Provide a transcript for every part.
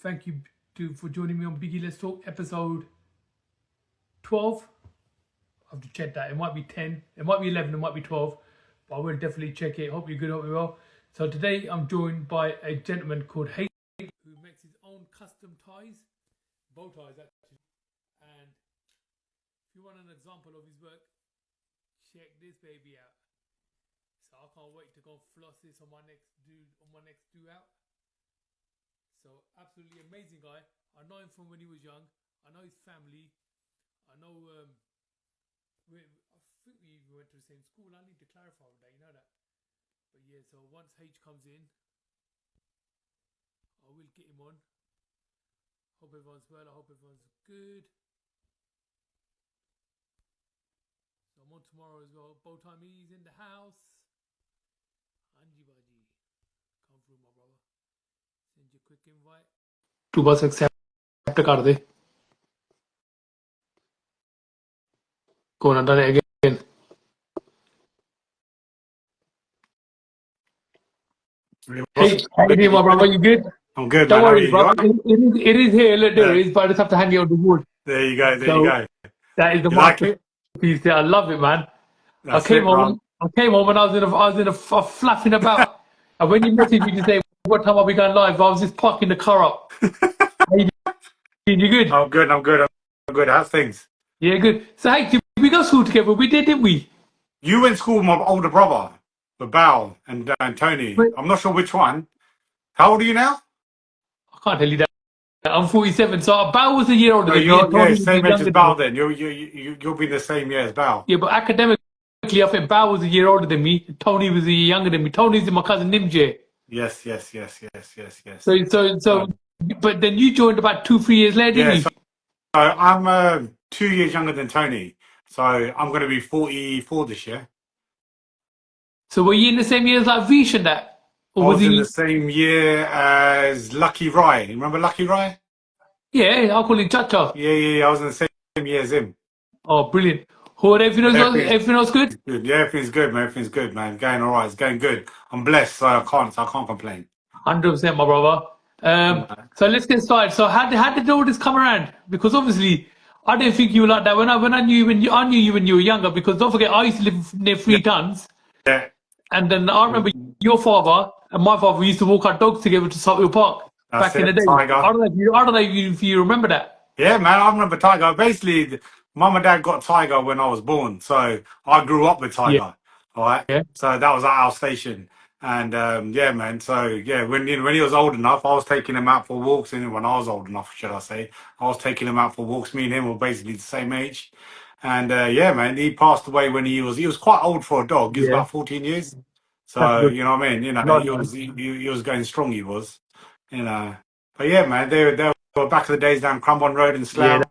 Thank you for joining me on Biggie Let's Talk episode 12. I have to check that. It might be 10, it might be 11, it might be 12, but I will definitely check it. Hope you're good, hope you're well. So today I'm joined by a gentleman called Hayden who makes his own custom ties, bow ties actually. And if you want an example of his work, check this baby out. So I can't wait to go floss this on my next do out. So absolutely amazing guy. I know him from when he was young. I know his family. I know I think we even went to the same school. I need to clarify with that, you know that. But yeah, so once H comes in, I will get him on. Hope everyone's well. I hope everyone's good. So I'm on tomorrow as well. Bowtie Me's in the house. Anji Baji. Come through, my brother. Send you a quick invite. To bus accept कर दे. Go on, done it again. Hey, how you doing, my brother? You good? I'm good, Don't man. How are worry, you? bro. You all right? It is here. Look, there it is, but I just have to hang it on the wood. There you go. There you So go. that is the You like it? masterpiece there. I love it, man. That's it, bro. I came home and I was in a flapping about. And when you messaged me to say what time are we going live, I was just parking the car up. How you doing? You good? I'm good. I'm good. I'm good. How's things? Yeah, good. So hey, did we go to school together? We did, didn't we? You went to school with my older brother, with Bal and Tony. Wait, I'm not sure which one. How old are you now? I can't tell you that. I'm 47, so Bao was a year older No, than me, and you're Tony was a same year age as younger than me. Bal. Then you'll be the same year as Bal. Yeah, but academically, I think Bao was a year older than me. Tony was a year younger than me. Tony's my cousin Nimje. Yes. So, but then you joined about 2-3 years later, didn't Yeah. you? So I'm 2 years younger than Tony. So I'm going to be 44 this year. So were you in the same year as like Vish and that? Or I was was in he? the same year as Lucky Rai. You remember Lucky Rai? Yeah, I'll call him Chacha. Yeah. I was in the same year as him. Oh, brilliant. Who Everything's everything else good? good. Yeah, everything's good, man. Everything's good, man. Going all right. It's going good. I'm blessed, so I can't complain. 100%, my brother. No. So let's get started. So how did all this come around? Because obviously, I didn't think you were like that when I knew you I knew you when you were younger. Because don't forget, I used to live near Yeah, Three Tons, yeah. and then I remember your father and my father used to walk our dogs together to Salthill Park That's back in the it. day. Tiger. I don't know if you remember that. Yeah, man. I remember Tiger. Basically, mum and dad got Tiger when I was born, so I grew up with Yeah, Tiger. All right. yeah. So that was at our station, and yeah, man. So yeah, when he was old enough, I was taking him out for walks. And when I was old enough, should I say, I was taking him out for walks. Me and him were basically the same age, and yeah, man. He passed away when he was quite old for a dog. He was Yeah, about 14 years. that's So good. you know what I mean. You know, Blood, man. he was going strong. He was, you know. But yeah, man. They were back in the days down Crumbon Road in Yeah, Slough.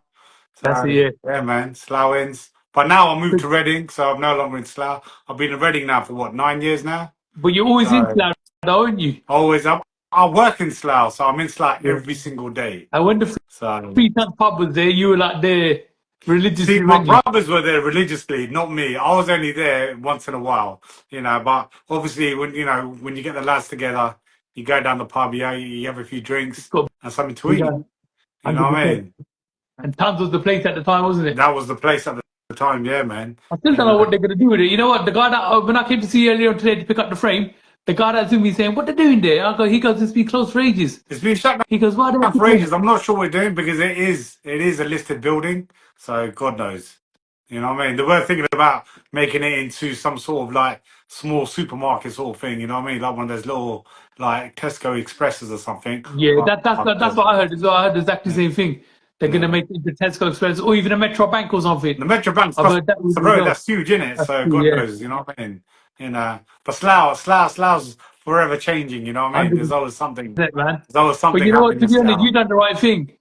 that's it. So Yeah. yeah, man, Slough ends. But now I moved to Reading, so I'm no longer in Slough. I've been in Reading now for what, 9 years now. But you're always in So Slough, aren't you? always I work in Slough, so I'm in Slough every single day. And when the So Three Tons pub was there, you were like there see, religiously, my weren't you? brothers were there religiously, not me. I was only there once in a while, you know. But obviously, when you get the lads together, you go down the pub, you have a few It's drinks got and something to big eat. You know what I 100%. mean? And Tons was the place at the time, wasn't it? That was the place at the time, yeah, man. I still You don't know what know, they're going to do with it. You know what? The guy that, when I came to see you earlier today to pick up the frame, the guy that Zoom me saying, what they doing there? He goes, it's been closed for ages. it's been shut He goes, why do down they for keep ages. I'm not sure what we're doing because it is a listed building, so God knows. You know what I mean? They were thinking about making it into some sort of like small supermarket sort of thing. You know what I mean? Like one of those little like Tesco Expresses or something. Yeah, But that's what I heard as well. I heard exactly the yeah, same thing. They're going to yeah. make it the Tesco Express or even a Metro Bank or something. The Metro Bank's I've across heard that the as road. well. That's huge, isn't it? That's So true, God yeah. knows. You know what I mean? But Slough's forever changing. You know what I mean? 100%, man. There's always But something you know what? happening To in be honest, you Slough. done the right thing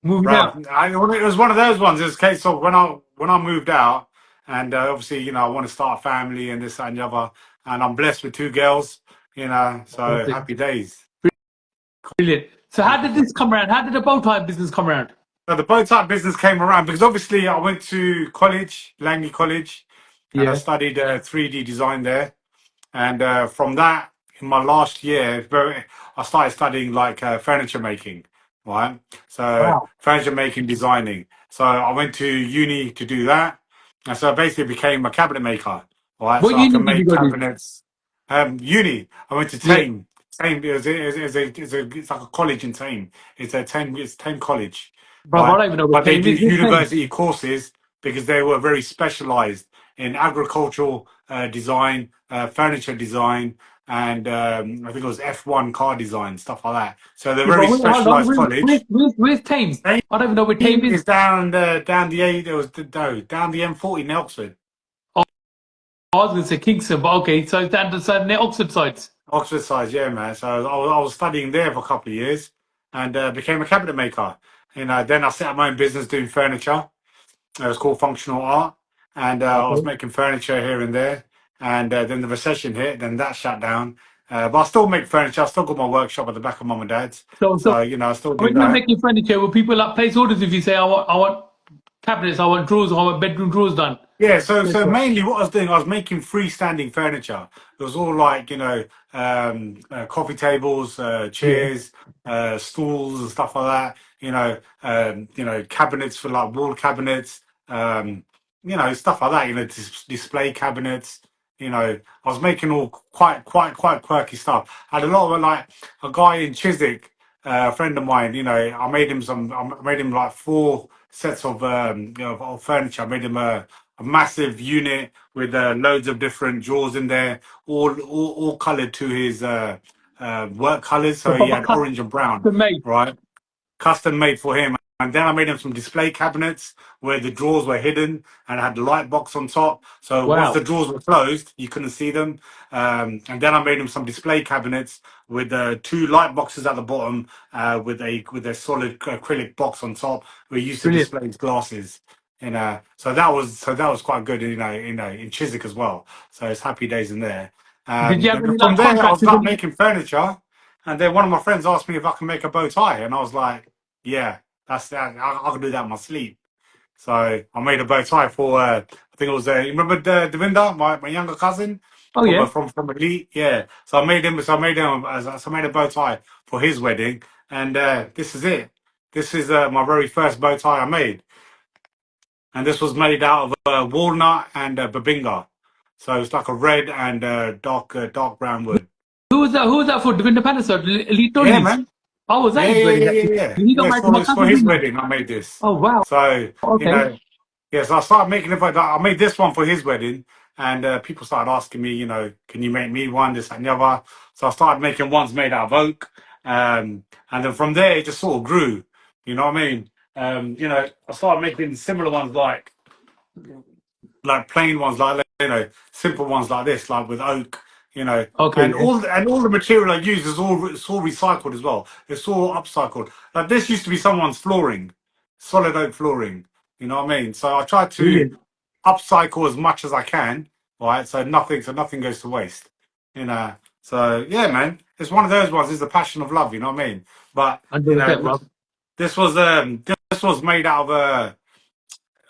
moving Bro, out. it was one of those ones. It was a case of when I moved out, and obviously, I want to start a family and this that, and the other, and I'm blessed with two girls, so Fantastic. happy days. Brilliant. So how did this come around? How did the bow tie business come around? So the bow tie business came around because obviously I went to college, Langley College, and I Yeah. studied 3D design there, and from that, in my last year, I started studying like furniture making, right? So Wow. furniture making, designing. So I went to uni to do that, and so I basically became a cabinet maker, right? What So I uni can did you make go to? cabinets. Uni, I went to Yeah, Tame. Tame it's like a college in Tame. It's Tame College, bro. I right? don't even know what But they Tame do is. What's Tame? university courses because they were very specialized in agricultural design, furniture design, and I think it was F1 car design, stuff like that. So they're Yeah, very but wait, hold on. specialized college. Where's Tame? I don't even know where Tame Tame is. is down the A. There was no down the M40 in Oxford. Oh, I was gonna say Kingston, but okay. So it's down the side near Oxford sides. Oxford side, yeah, man. So I was studying there for a couple of years and became a cabinet maker. You know, then I set up my own business doing furniture. It was called Functional Art, and I was Okay. making furniture here and there. And then the recession hit, then that shut down. But I still make furniture. I still got my workshop at the back of mum and dad's. So So you know, I still do when you're that. making furniture, will people like place orders if you say I want cabinets, I want drawers, I want bedroom drawers done? Yeah, Yes, so sir. mainly what I was doing, I was making freestanding furniture. It was all like, you know, coffee tables, Yeah. chairs, stools and stuff like that. You know, cabinets for like wall cabinets, you know, stuff like that. You know, display cabinets. You know, I was making all quite quirky stuff. I had a lot of like a guy in Chiswick, a friend of mine. You know, I made him like four sets of you know of furniture. I made him a massive unit with loads of different drawers in there, all coloured to his work colours. So So he proper had orange and brown, custom made. right? Custom made for him. And then I made him some display cabinets where the drawers were hidden and I had the light box on top. So once the Wow. drawers were closed, you couldn't see them. And then I made him some display cabinets with two light boxes at the bottom, with a solid acrylic box on top where he used to Brilliant. display his glasses. You know, so that was quite good. You know, in Chiswick as well. So it's happy days in there. Did you have Then any from like there, I contractors? started making furniture. And then one of my friends asked me if I can make a bow tie, and I was like, "Yeah, that's that. I can do that in my sleep." So I made a bow tie for I think it was you remember Devinda, my younger cousin Oh yeah. from Elite, yeah. So I made a bow tie for his wedding, and this is it. This is my very first bow tie I made, and this was made out of walnut and babinga. So it's like a red and dark brown wood. Who was that? Who was that for? Devinda Panisar, Elite Yeah, Tony's. man. Oh, was that Yeah, his yeah, wedding yeah, actually? yeah, yeah. He got Yeah, married to my it's for cousin, his didn't he? wedding. I made this. Oh wow. So, you Okay. know, yeah, so I started making it. I made this one for his wedding, and people started asking me, you know, can you make me one, this and the other. So I started making ones made out of oak, and then from there it just sort of grew. You know what I mean? You know, I started making similar ones like plain ones, like you know, simple ones like this, like with oak, you know, Okay. and Yeah. all the material I use is all recycled as well. It's all upcycled. Like this used to be someone's flooring, solid oak flooring. You know what I mean? So I try to Brilliant. upcycle as much as I can, right? So nothing goes to waste. You know. So yeah, man, it's one of those ones. It's the passion of love. You know what I mean? But you know, 100%, bro. this was made out of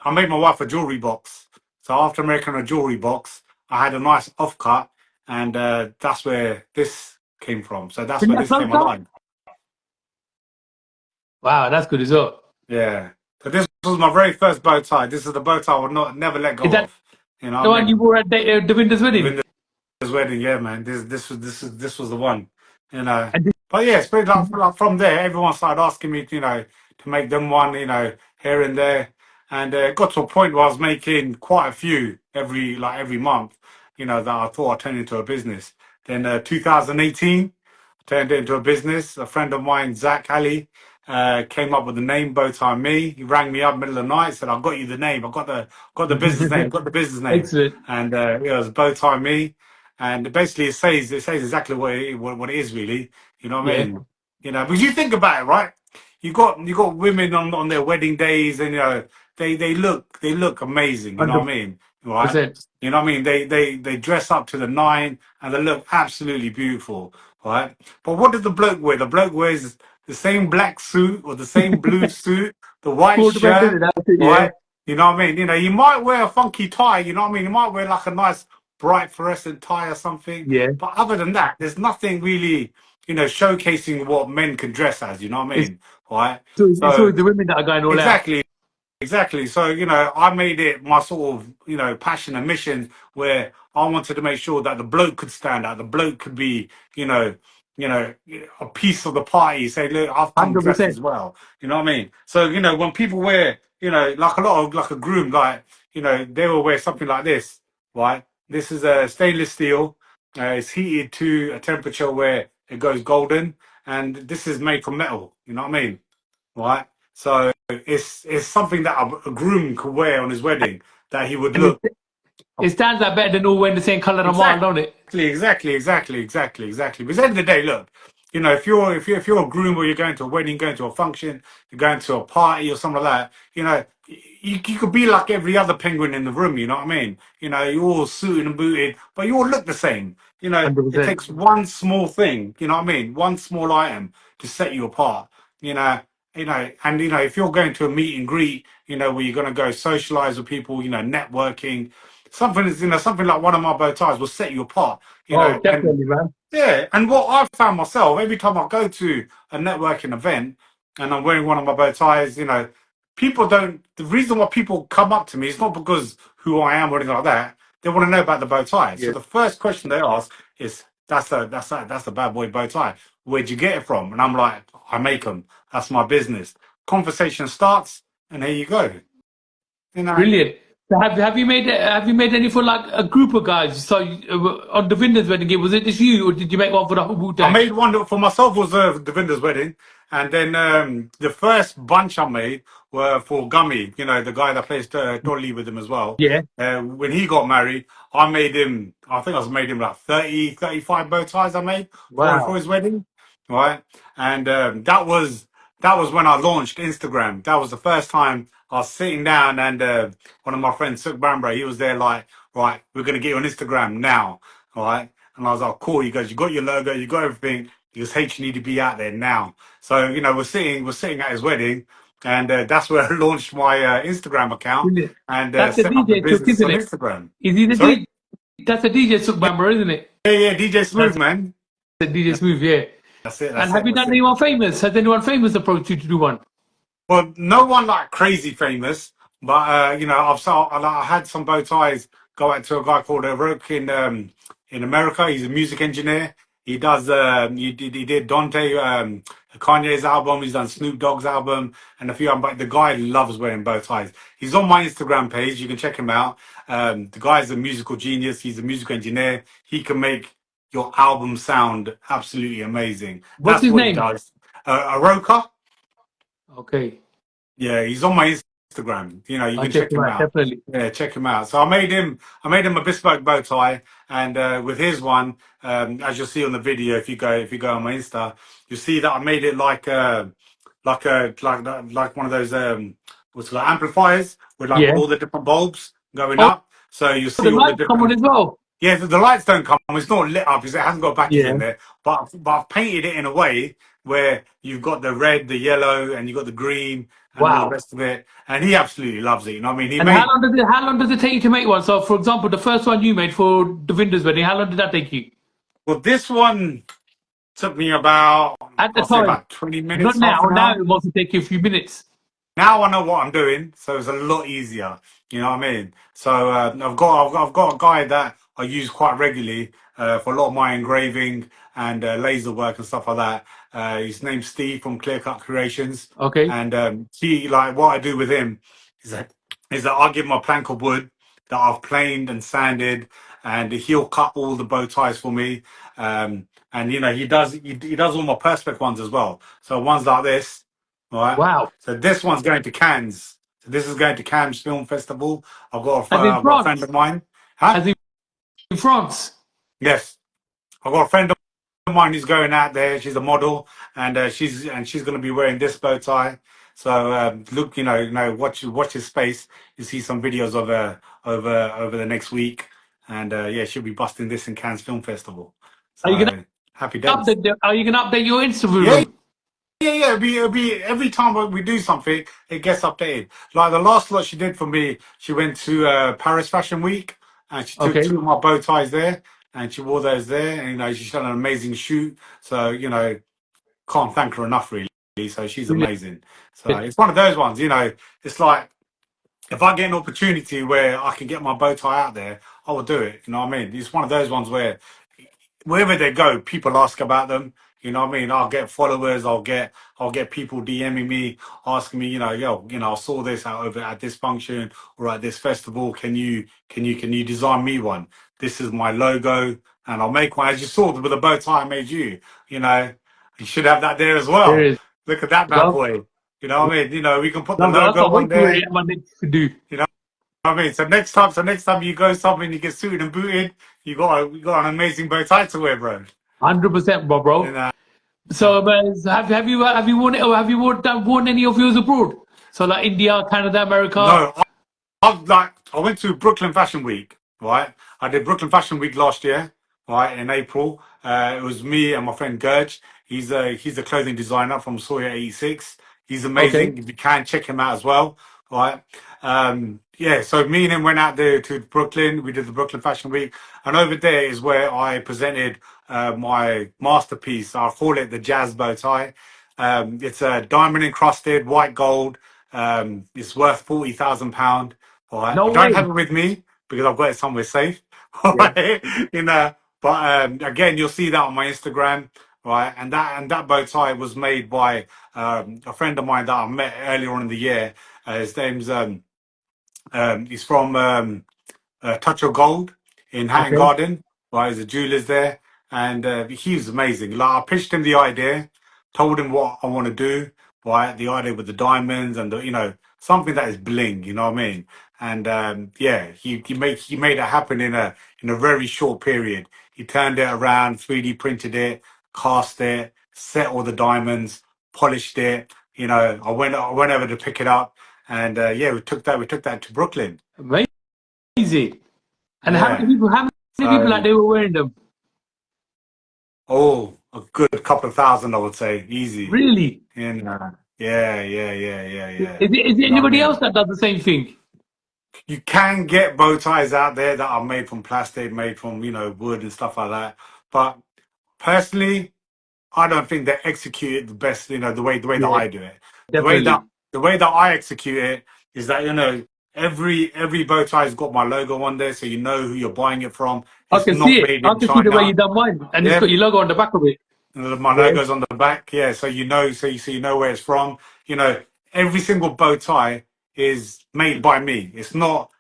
I made my wife a jewelry box. So after making a jewelry box, I had a nice offcut, and that's where this came from. So that's Bring where that this came closer. alive. Wow, that's good as well. Yeah. So this was my very first bow tie. This is the bow tie I would not never let Is go that of. You know the what I one you mean? wore at Devinda's wedding? His wedding, yeah, man. This was the one, you know. And But yeah, it's pretty like from there, everyone started asking me, you know, to make them one, you know, here and there, and it got to a point where I was making quite a few every month, you know, that I thought I'd turn into a business. Then 2018 turned it into a business. A friend of mine, Zach Ali, came up with the name Bowtie Me. He rang me up middle of the night, said, "I've got you the name. I've got the business name. Got the business name." excellent. And it was Bowtie Me. And basically, it says exactly what it is really. You know what I Yeah. mean? You know, because you think about it, right? You got women on their wedding days, and you know they look amazing. You know what I mean? Right? 100%. You know what I mean? They dress up to the nine, and they look absolutely beautiful, right? But what does the bloke wear? The bloke wears the same black suit or the same blue suit, the white Cool to bed, shirt, didn't it? That's it, yeah. right? You know what I mean? You know, you might wear a funky tie. You know what I mean? You might wear like a nice bright fluorescent tie or something. Yeah. But other than that, there's nothing really, showcasing what men can dress as. You know what I It's mean? Right. it's So always the women that are going all out. exactly. Exactly. So, I made it my sort of, passion and mission where I wanted to make sure that the bloke could stand out. The bloke could be, you know, a piece of the party. Say, look, I've come dressed 100%. as well. You know what I mean? So, when people wear, like like a groom, like, they will wear something like this, right? This is a stainless steel. It's heated to a temperature where it goes golden. And this is made from metal. You know what I mean? Right? So it's something that a groom could wear on his wedding that he would And look. it stands out better than all wearing the same color and white, don't it? Exactly. Because at the end of the day, look, if you're a groom or you're going to a wedding, going to a function, you're going to a party or something like that, you could be like every other penguin in the room. You know what I mean? You're all suited and booted, but you all look the same. It 100%. takes one small thing. You know what I mean? One small item to set you apart. You know. And if you're going to a meet and greet, where you're going to go socialize with people, networking, something like one of my bow ties will set you apart, Oh, and definitely, man. yeah, and what I've found myself, every time I go to a networking event and I'm wearing one of my bow ties, people don't, the reason why people come up to me is not because who I am or anything like that. They want to know about the bow tie. So Yeah. the first question they ask is, that's a bad boy bow tie. Where'd you get it from? And I'm like, I make them. That's my business. Conversation starts, and here you go. You know, Brilliant. So have you made any for like a group of guys? So on the Windows wedding game, was it just you, or did you make one for the whole Wu I Tang? made one for myself was Devinder's wedding, and then the first bunch I made were for Gummy, the guy that plays Dolly with him as well. Yeah. When he got married, I made him. I think I made him like 30, 35 bow ties. I made for Wow. his wedding, right? And that was when I launched Instagram. That was the first time I was sitting down, and one of my friends, Suk Bambra, he was there like, right, we're gonna get you on Instagram now, all right? And I was like, cool. He goes, you got your logo, you got everything. He goes, H, you need to be out there now. So, we're sitting at his wedding, and that's where I launched my Instagram account Brilliant. and That's the set up the DJ Sook, business isn't on it? Instagram. Is he the Sorry? DJ? That's a DJ Sook member, isn't it? Yeah, DJ Smooth, That's man. the DJ Smooth, yeah. That's it, And that's have it, you that's done it. anyone famous? Has anyone famous approached you to do one? Well, no one like crazy famous, but I had some bow ties go out to a guy called Roke in America. He's a music engineer. He does he did Dante Kanye's album. He's done Snoop Dogg's album and a few. But the guy loves wearing bow ties. He's on my Instagram page. You can check him out. The guy's a musical genius. He's a music engineer. He can make your album sound absolutely amazing. What's That's his what he name? does. Aroka. Okay. Yeah, he's on my Instagram. You I'll can check check him him out, out. definitely. Yeah, check him out. So I made him a bespoke bow tie, and with his one, as you'll see on the video, if you go on my Insta, you'll see that I made it like one of those what's it called, amplifiers with like Yeah. all the different bulbs going Oh, up. So you the see all the lights come on different. as well. Yeah, the lights don't come. It's not lit up because it hasn't got batteries Yeah. in there. But I've painted it in a way where you've got the red, the yellow, and you've got the green, and all the Wow. rest of it. And he absolutely loves it. You know what I mean? He And how made long does it take you to make one? So, for example, the first one you made for the Windows wedding, how long did that take you? well, this one took me about At the I'll say time, about 20 not minutes, now. half an Now hour. it must take you a few minutes. Now I know what I'm doing, so it's a lot easier. You know what I mean? So I've got a guy that I use quite regularly for a lot of my engraving and laser work and stuff like that. His name's Steve from Clear Cut Creations, Okay. and he like what I do with him is that I give him a plank of wood that I've planed and sanded, and he'll cut all the bow ties for me. And he does all my perspex ones as well. So ones like this. All right. Wow. So this one's going to Cannes. So this is going to Cannes Film Festival. As in I've got a friend France. of mine. Huh? As in France. Yes, I've got a friend of mine who's going out there. She's a model, and she's going to be wearing this bow tie. So look, watch his space. You see some videos of her over the next week, and yeah, she'll be busting this in Cannes Film Festival. Are you gonna So happy days. Are you gonna update your Yeah, Instagram? yeah. It'll be every time we do something, it gets updated. Like the last lot she did for me, she went to Paris Fashion Week and she took Okay. two of my bow ties there, and she wore those there, and she's done an amazing shoot. So can't thank her enough, really. So she's Brilliant. amazing. So it's one of those ones. It's like if I get an opportunity where I can get my bow tie out there, I will do it. You know what I mean? It's one of those ones where wherever they go, people ask about them. You know what I mean? I'll get followers. I'll get people DMing me, asking me, yo, I saw this out over at this function or at this festival. Can you design me one? This is my logo, and I'll make one. As you saw with the bow tie I made you. You know, you should have that there as There well. is. Look at that bad Love, boy. You know what I mean? We can put the love it. I logo can't on wait to there. hear what next to do. You know what I mean? So next time you go somewhere and you get suited and booted, you got an amazing bow tie to wear, bro. 100%, bro. You know. So, have you won it, or have you won any of yours abroad? So, like India, Canada, America. No, I went to Brooklyn Fashion Week, right? I did Brooklyn Fashion Week last year, right, in April. It was me and my friend Gurj. He's a clothing designer from Sawyer 86. He's Okay. amazing. If you can check him out as well, right? Yeah, so me and him went out there to Brooklyn. We did the Brooklyn Fashion Week, and over there is where I presented my masterpiece. I call it the jazz bow tie. It's a diamond encrusted white gold. It's worth £40,000. All right, I No don't way. have it with me because I've got it somewhere safe. All Yeah. right, but again, you'll see that on my Instagram, right? And that bow tie was made by a friend of mine that I met earlier on in the year. His name's he's from Touch of Gold in Hatton Okay. Garden. Right, there's a jeweler's there, and he was amazing. Like I pitched him the idea, told him what I want to do. Right, the idea with the diamonds and the something that is bling. You know what I mean? And yeah, he made it happen in a very short period. He turned it around, 3D printed it, cast it, set all the diamonds, polished it. I went over to pick it up, and yeah, we took that to Brooklyn. Amazing. And how many Yeah. people? How many people like So, they were wearing them? a good couple of thousand, I would say, easy. Really? Yeah, yeah, yeah, yeah, yeah. Is it You know what I anybody else mean? that does the same thing? You can get bow ties out there that are made from plastic, made from, wood and stuff like that. But personally, I don't think they execute it the best, the way that Yeah, I do it. The way that definitely. the way that I execute it is that, every bow tie's got my logo on there, so you know who you're buying it from. I It's can see not it. made I in can see the way you China. done mine, and it's Yeah. got your logo on the back of it. My Yeah. logo's on the back, yeah. So you know where it's from. Every single bow tie is made by me. It's not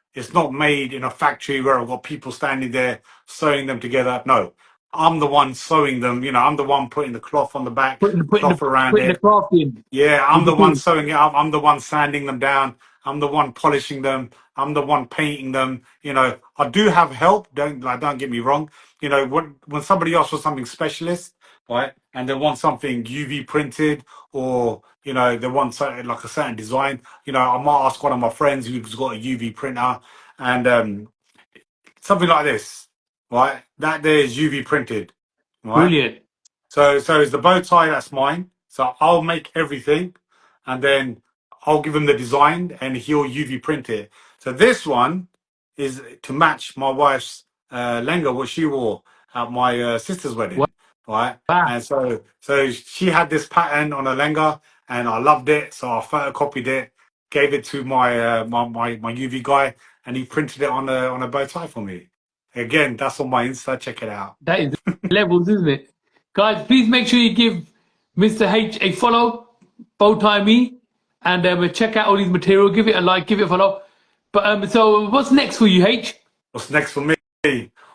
made in a factory where I've got people standing there sewing them together. No, I'm the one sewing them. I'm the one putting the cloth on the back, Putting putting the cloth around putting the it. craft in Yeah, I'm with the the one tools. sewing it up. I'm the one sanding them down. I'm the one polishing them. I'm the one painting them. I do have help. Don't get me wrong. When somebody asks for something specialist, right, and they want something UV printed, or they want something like a certain design. I might ask one of my friends who's got a UV printer, and something like this, right? That there is UV printed, right? Brilliant. So it's the bow tie that's mine. So I'll make everything, and then I'll give him the design, and he'll UV print it. So this one is to match my wife's lenga, what she wore at my sister's wedding, right? Wow. And so she had this pattern on her lenga, and I loved it. So I photocopied it, gave it to my UV guy, and he printed it on a bow tie for me. Again, that's on my Insta. Check it out. That is levels, isn't it? Guys, please make sure you give Mr. H a follow, Bowtie Me, and check out all these material. Give it a like, give it a follow. But so what's next for you, H? What's next for me?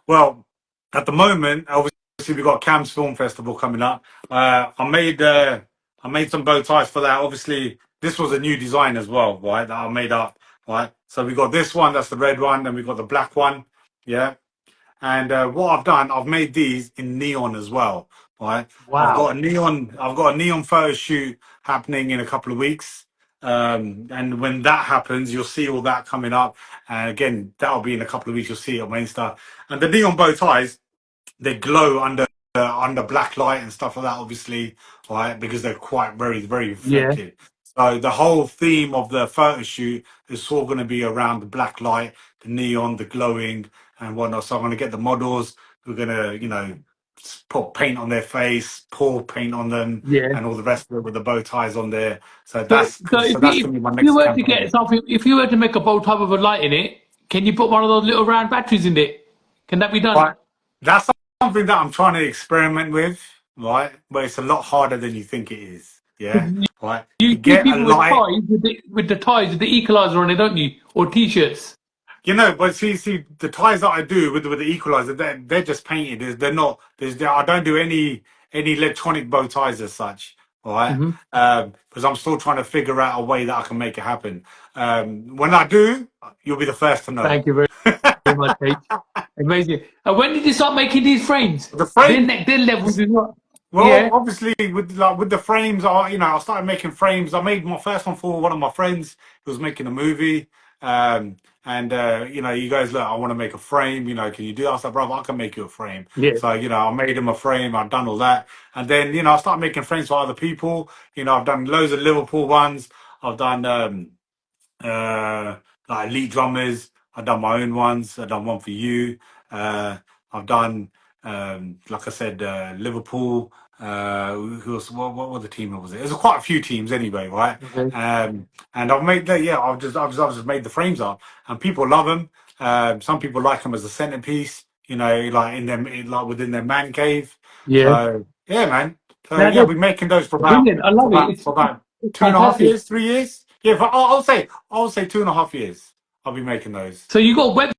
Well, at the moment, obviously we've got Cam's Film Festival coming up. I made some bow ties for that. Obviously, this was a new design as well, right? That I made up, right? So we got this one, that's the red one, then we got the black one, yeah. And what I've done, I've made these in neon as well, right? I've Wow. got a neon, I've got a neon photo shoot happening in a couple of weeks. And when that happens, you'll see all that coming up. And again, that'll be in a couple of weeks. You'll see it on my Insta. And the neon bow ties, they glow under black light and stuff like that, obviously, right? Because they're quite very, very Yeah. reflective. So the whole theme of the photo shoot is all going to be around the black light, the neon, the glowing, and whatnot. So I'm going to get the models We're gonna, put paint on their face, pour paint on them, Yeah. and all the rest of it with the bow ties on there. So So, that's so so if that's you, gonna be my if you next were to get campaign. something, if you were to make a bow tie with a light in it, can you put one of those little round batteries in it? Can that be done? Right, that's something that I'm trying to experiment with, right? But it's a lot harder than you think it is. 'Cause Yeah, right. you You see get a people with light. ties with the ties with the equalizer on it, don't you? Or t-shirts. But see, the ties that I do with the equalizer, they're just painted. They're not. I don't do any electronic bow ties as such. All right, Hmm. because I'm still trying to figure out a way that I can make it happen. When I do, you'll be the first to know. Thank you very much, Kate. Amazing. And when did you start making these frames? The frame. Their levels is not. Well, Yeah, obviously, with the frames, I started making frames. I made my first one for one of my friends who was making a movie, and you guys, look, I want to make a frame. Can you do that? I was like, brother, I can make you a frame. yeah, So I made him a frame. I've done all that, and then I started making frames for other people. I've done loads of Liverpool ones. I've done uh, like elite drummers. I've done my own ones. I've done one for you. I've done, like I said, Liverpool. Who else? What was the team that was it? There's quite a few teams anyway, right? okay, And I've made that. Yeah, I've just made the frames up, and people love them. Some people like them as a centerpiece. Like like within their man cave. yeah. So yeah, man. So Now yeah, that's we're making those brilliant. I love it. for about It's 2.5 years, fantastic. 3 years. Yeah, but I'll say 2.5 years. I'll be making those. So you got a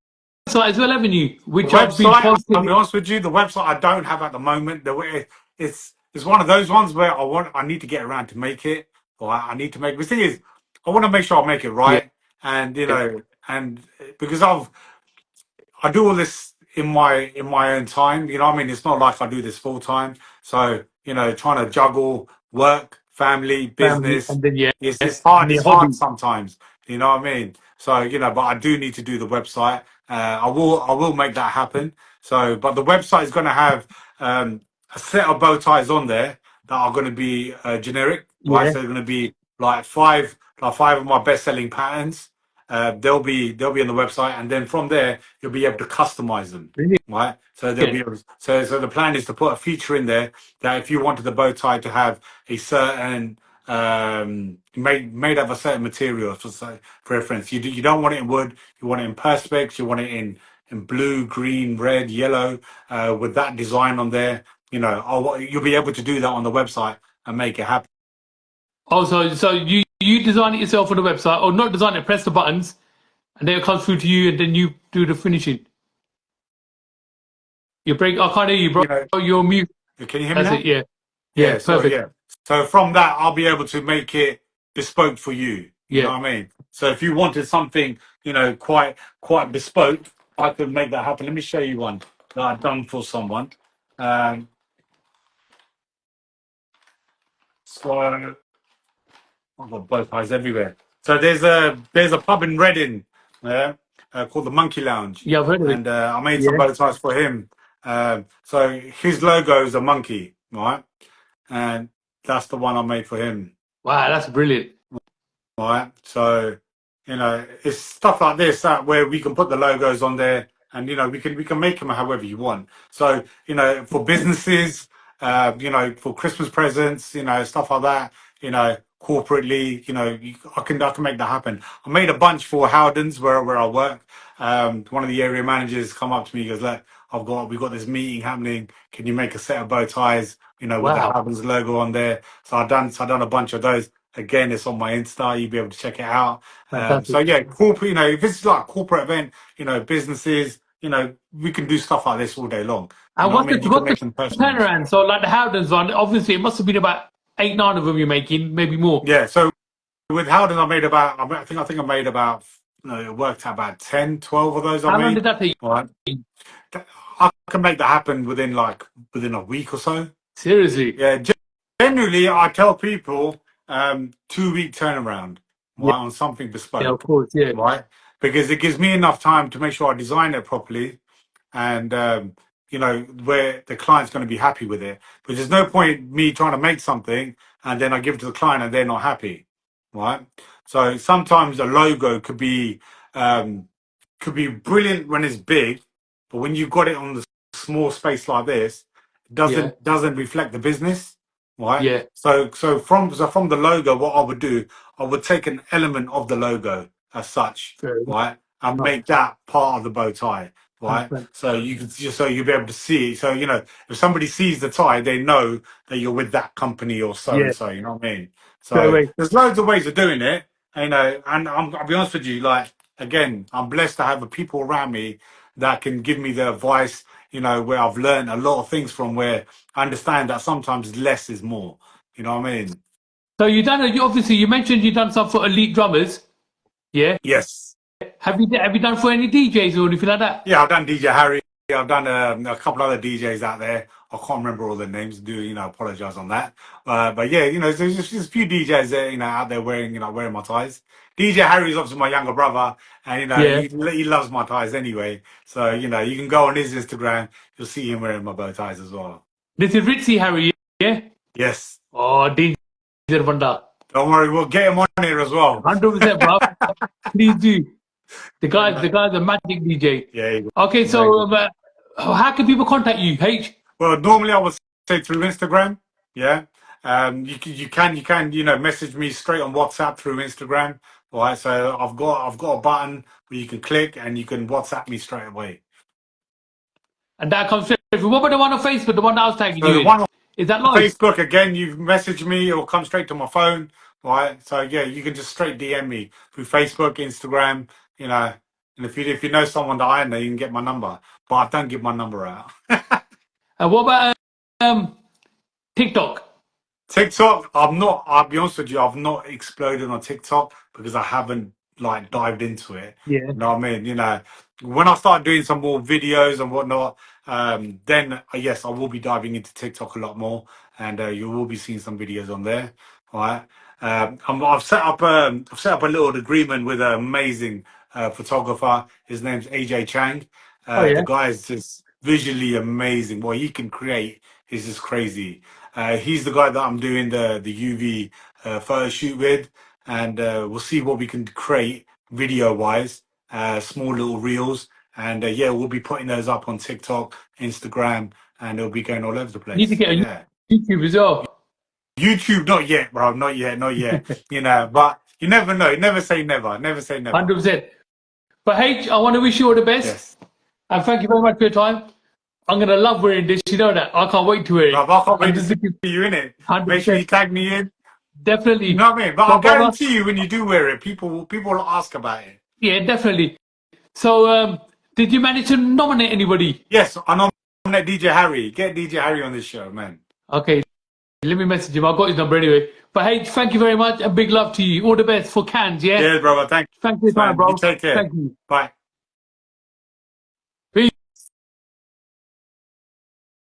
website as well, haven't you? The Which I've been website, I'll posting. be honest with you, the website I don't have at the moment. The way it's one of those ones where I need to get around to make it, or I need to make. The thing is, I want to make sure I make it Yeah, right, and and because I do all this in my own time. You know what I mean? It's not like I do this full time. So, trying to juggle work, family, family, business, and then yeah, it's and hard. the It's hard hobby. sometimes. You know what I mean? So, but I do need to do the website. I will make that happen. So, but the website is going to have a set of bow ties on there that are going to be generic, right? Yeah, So they're going to be like five of my best selling patterns. They'll be on the website, and then from there you'll be able to customize them, brilliant. right? So they'll be able. So the plan is to put a feature in there that if you wanted the bow tie to have a certain made of a certain material, for reference, you don't want it in wood, you want it in perspex, you want it in blue, green, red, yellow, with that design on there. You'll be able to do that on the website and make it happen. Oh, so you design it yourself on the website, or not design it? Press the buttons, and then it comes through to you, and then you do the finishing. You break. I can't hear you, bro. You know, You're mute. can you hear me That's now? it. Yeah, yeah. Yeah, so Perfect. yeah. So from that, I'll be able to make it bespoke for you. You know Yeah. what I mean? So if you wanted something, quite bespoke, I could make that happen. Let me show you one that I've done for someone. Um, so I've got both eyes everywhere. So there's a pub in Reading, called the Monkey Lounge, Yeah, I've heard of it. and I made some Yeah. bow ties for him. So his logo is a monkey, right? And that's the one I made for him. Wow, that's brilliant. Right? So, it's stuff like this that where we can put the logos on there, and we can make them however you want. So, for businesses, for Christmas presents, stuff like that, corporately, I can make that happen. I made a bunch for Howdens where I work. One of the area managers come up to me, he goes, look, we've got this meeting happening. Can you make a set of bow ties, with the Wow, Howdens logo on there? So I done a bunch of those. Again, it's on my Insta. You'll be able to check it out. So fantastic. yeah, corporate. If it's like a corporate event, businesses, we can do stuff like this all day long. You And know what I mean? You can what's make the them personalized. turnaround? So like the Howdens one, obviously it must have been about 8, 9 of them you're making, maybe more. Yeah. So with Howden, I think I made about. It worked out about 10, 12 of those I How long did made. that take? All right. I can make that happen within a week or so. Seriously. Yeah, generally, I tell people 2-week turnaround, Yeah, right, on something yeah, of bespoke, course, yeah. right, because it gives me enough time to make sure I design it properly, and where the client's going to be happy with it. But there's no point me trying to make something and then I give it to the client and they're not happy, right? So sometimes a logo could be brilliant when it's big, but when you've got it on the small space like this Yeah. doesn't reflect the business, right? Yeah. So from the logo, what I would do, I would take an element of the logo as such, Fair enough. right, and make that part of the bow tie, right? 100%. So you can so you'll be able to see it. So if somebody sees the tie, they know that you're with that company or so Yeah. and so. You know what I mean? Straight So away. there's loads of ways of doing it, and I'll be honest with you, like again, I'm blessed to have the people around me that can give me the advice, where I've learned a lot of things from, where I understand that sometimes less is more. You know what I mean? So obviously you mentioned you've done some for elite drummers. Yeah. Yes. Have you done for any DJs or anything like that? Yeah, I've done DJ Harry. I've done a couple other DJs out there. I can't remember all their names. Do apologize on that. But yeah, there's just a few DJs there, out there wearing my ties. DJ Harry is obviously my younger brother, and Yeah. he loves my ties anyway. So you can go on his Instagram. You'll see him wearing my bow ties as well. This is Ritzy Harry. Yeah. Yes. Oh, danger banda. Don't worry, we'll get him on here as well. 100%, bro. Please do. The guy's a magic DJ. Yeah. Okay, so Amazing. how can people contact you, H? Well, normally I would say through Instagram. Yeah. You can message me straight on WhatsApp through Instagram. All right. So I've got a button where you can click and you can WhatsApp me straight away. And that comes straight through. What about the one on Facebook, the one that I was tagging So you the in? one on Is that live? Facebook, again, you message me, it will come straight to my phone. All right. So yeah, you can just straight DM me through Facebook, Instagram, and if you know someone that I know, you can get my number. But I don't give my number out. And what about TikTok? TikTok, I'll be honest with you, I've not exploded on TikTok because I haven't like dived into it. Yeah. You know what I mean? When I start doing some more videos and whatnot, then yes, I will be diving into TikTok a lot more, and you will be seeing some videos on there. All right. I've set up a little agreement with an amazing photographer. His name's AJ Chang. Oh The yeah. guy is just visually amazing. What he can create is just crazy. He's the guy that I'm doing the UV photo shoot with, and we'll see what we can create video wise, small little reels, and yeah, we'll be putting those up on TikTok, Instagram, and it'll be going all over the You need to place. get on Yeah, YouTube as well. YouTube, not yet, bro, not yet, not yet. But you never know. Never say never. Never say never. 100%. But H, I want to wish you all the best. Yes, And thank you very much for your time. I'm going to love wearing this. You know that. I can't wait to wear bro, it. I can't wait I'm to just see looking you in it. Make sure 100%. you tag me in. Definitely. You know what I mean? But So, I'll brother, guarantee you, when you do wear it, people will ask about it. yeah, definitely. So, did you manage to nominate anybody? Yes, I nominate DJ Harry. Get DJ Harry on this show, man. Okay, let me message him. I've got his number anyway. But hey, thank you very much and big love to you. All the best for Cannes, yeah? Cheers, brother. Thanks, Thanks for your time, man. You bro. take care. Thank you. Bye.